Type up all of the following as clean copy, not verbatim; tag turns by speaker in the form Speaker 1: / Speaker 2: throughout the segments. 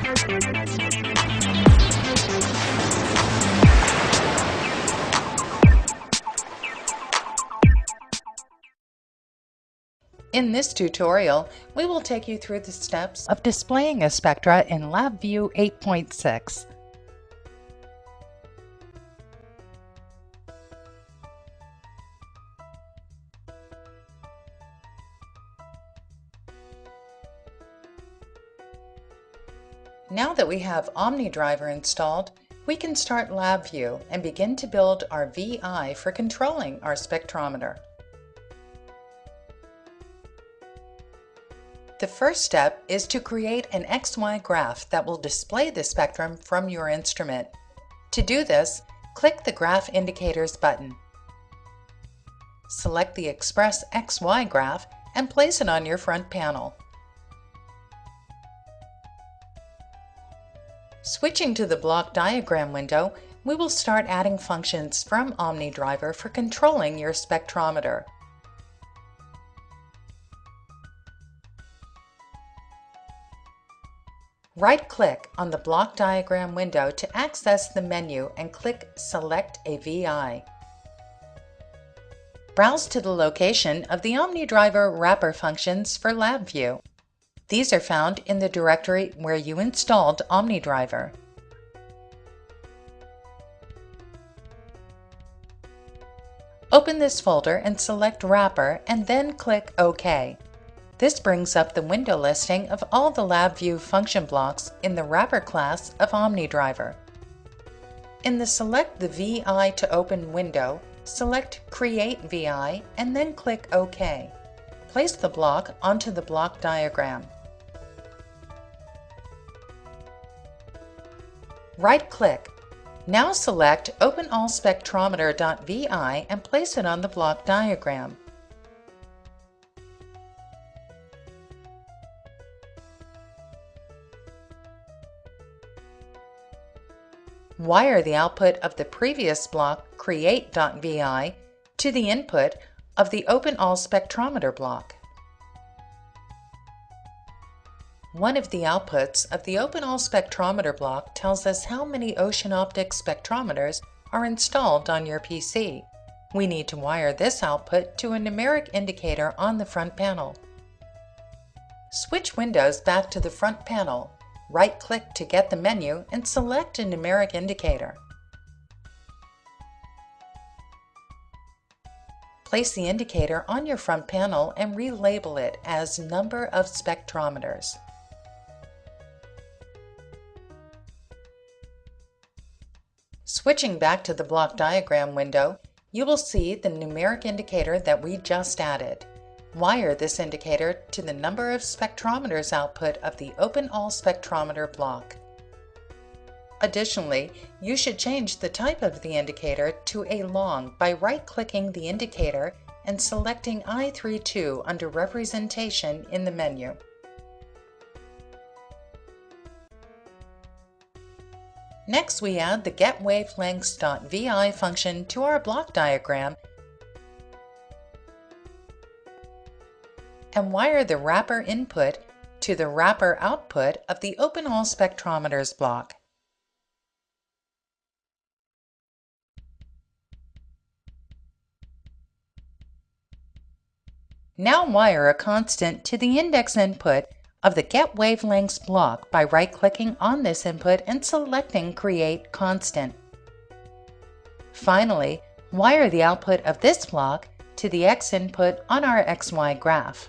Speaker 1: In this tutorial, we will take you through the steps of displaying a spectra in LabVIEW 8.6. Now that we have OmniDriver installed, we can start LabVIEW and begin to build our VI for controlling our spectrometer. The first step is to create an XY graph that will display the spectrum from your instrument. To do this, click the Graph Indicators button. Select the Express XY graph and place it on your front panel. Switching to the block diagram window, we will start adding functions from OmniDriver for controlling your spectrometer. Right-click on the block diagram window to access the menu and click Select a VI. Browse to the location of the OmniDriver wrapper functions for LabVIEW. These are found in the directory where you installed OmniDriver. Open this folder and select Wrapper and then click OK. This brings up the window listing of all the LabVIEW function blocks in the wrapper class of OmniDriver. In the Select the VI to Open window, select Create VI and then click OK. Place the block onto the block diagram. Right-click. Now select OpenAllSpectrometer.vi and place it on the block diagram. Wire the output of the previous block Create.vi to the input of the OpenAllSpectrometer block. One of the outputs of the OpenAllSpectrometer block tells us how many Ocean Optics spectrometers are installed on your PC. We need to wire this output to a numeric indicator on the front panel. Switch windows back to the front panel. Right-click to get the menu and select a numeric indicator. Place the indicator on your front panel and relabel it as Number of Spectrometers. Switching back to the block diagram window, you will see the numeric indicator that we just added. Wire this indicator to the number of spectrometers output of the OpenAllSpectrometer block. Additionally, you should change the type of the indicator to a long by right-clicking the indicator and selecting I32 under Representation in the menu. Next, we add the GetWavelengths.vi function to our block diagram and wire the wrapper input to the wrapper output of the OpenAllSpectrometers block. Now wire a constant to the index input of the GetWavelengths block by right-clicking on this input and selecting Create Constant. Finally, wire the output of this block to the X input on our XY graph.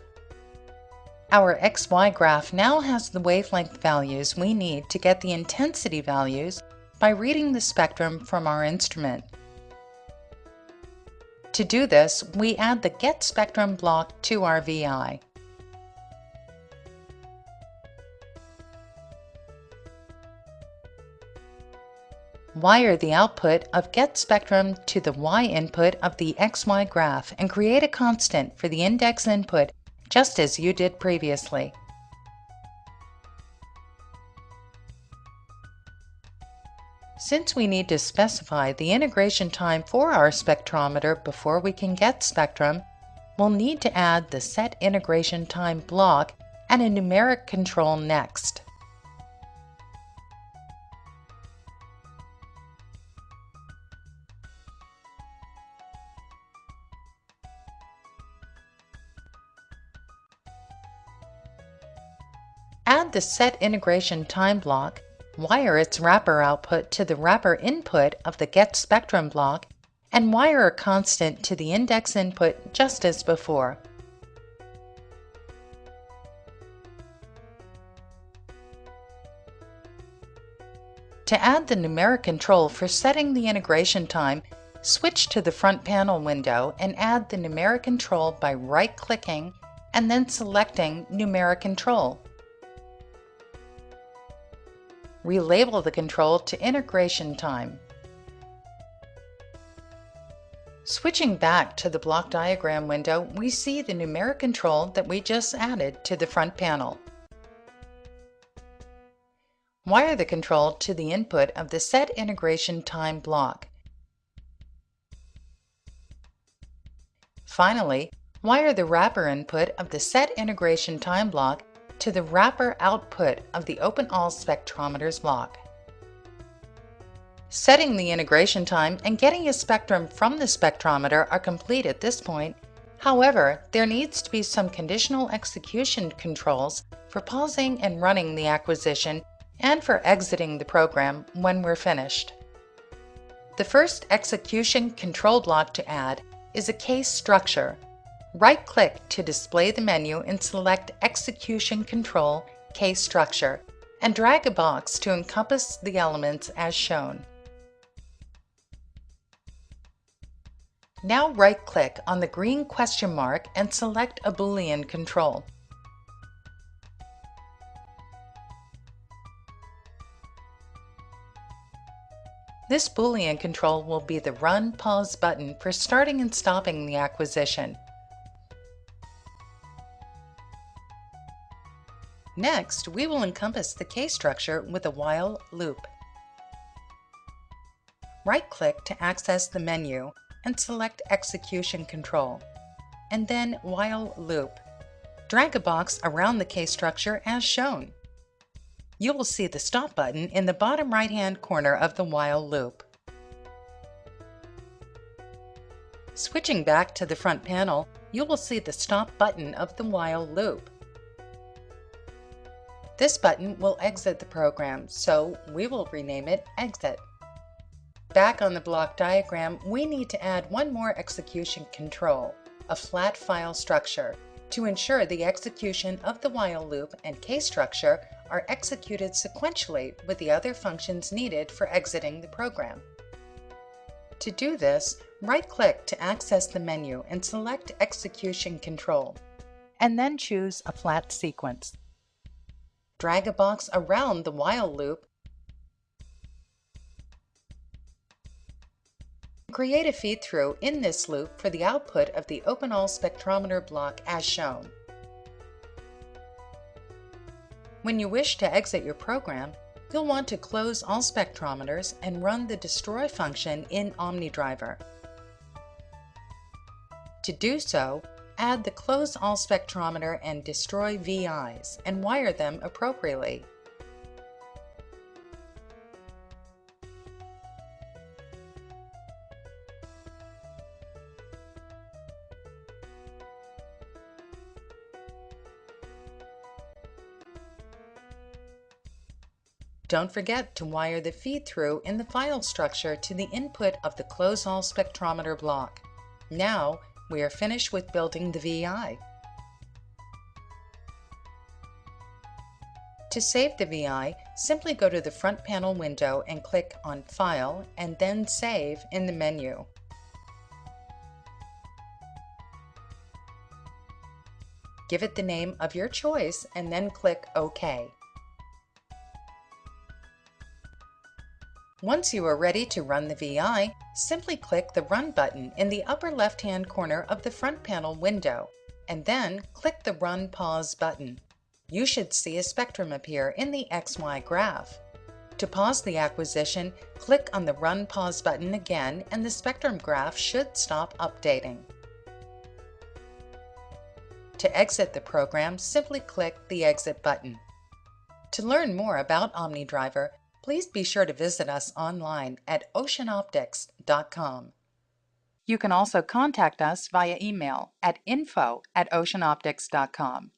Speaker 1: Our XY graph now has the wavelength values we need to get the intensity values by reading the spectrum from our instrument. To do this, we add the Get Spectrum block to our VI. Wire the output of Get Spectrum to the Y input of the XY graph and create a constant for the index input just as you did previously. Since we need to specify the integration time for our spectrometer before we can get spectrum, we'll need to add the Set Integration Time block and a numeric control next. Add the Set Integration Time block, wire its wrapper output to the wrapper input of the Get Spectrum block, and wire a constant to the index input just as before. To add the numeric control for setting the integration time, switch to the front panel window and add the numeric control by right-clicking and then selecting Numeric Control. Relabel the control to Integration Time. Switching back to the block diagram window, we see the numeric control that we just added to the front panel. Wire the control to the input of the Set Integration Time block. Finally, wire the wrapper input of the Set Integration Time block to the wrapper output of the Open All Spectrometers block. Setting the integration time and getting a spectrum from the spectrometer are complete at this point. However, there needs to be some conditional execution controls for pausing and running the acquisition and for exiting the program when we're finished. The first execution control block to add is a case structure. Right-click to display the menu and select Execution Control Case Structure and drag a box to encompass the elements as shown. Now right-click on the green question mark and select a Boolean control. This Boolean control will be the Run Pause button for starting and stopping the acquisition. Next, we will encompass the case structure with a while loop. Right-click to access the menu and select Execution Control, and then While Loop. Drag a box around the case structure as shown. You will see the Stop button in the bottom right-hand corner of the while loop. Switching back to the front panel, you will see the Stop button of the while loop. This button will exit the program, so we will rename it Exit. Back on the block diagram, we need to add one more execution control, a flat file structure, to ensure the execution of the while loop and case structure are executed sequentially with the other functions needed for exiting the program. To do this, right-click to access the menu and select Execution Control, and then choose a flat sequence. Drag a box around the while loop. Create a feed-through in this loop for the output of the Open All Spectrometer block as shown. When you wish to exit your program, you'll want to close all spectrometers and run the Destroy function in OmniDriver. To do so, add the Close All Spectrometer and Destroy VIs and wire them appropriately. Don't forget to wire the feed-through in the file structure to the input of the Close All Spectrometer block. Now, we are finished with building the VI. To save the VI, simply go to the front panel window and click on File and then Save in the menu. Give it the name of your choice and then click OK. Once you are ready to run the VI, simply click the Run button in the upper left-hand corner of the front panel window, and then click the Run Pause button. You should see a spectrum appear in the XY graph. To pause the acquisition, click on the Run Pause button again and the spectrum graph should stop updating. To exit the program, simply click the Exit button. To learn more about OmniDriver, please be sure to visit us online at oceanoptics.com. You can also contact us via email at info@oceanoptics.com.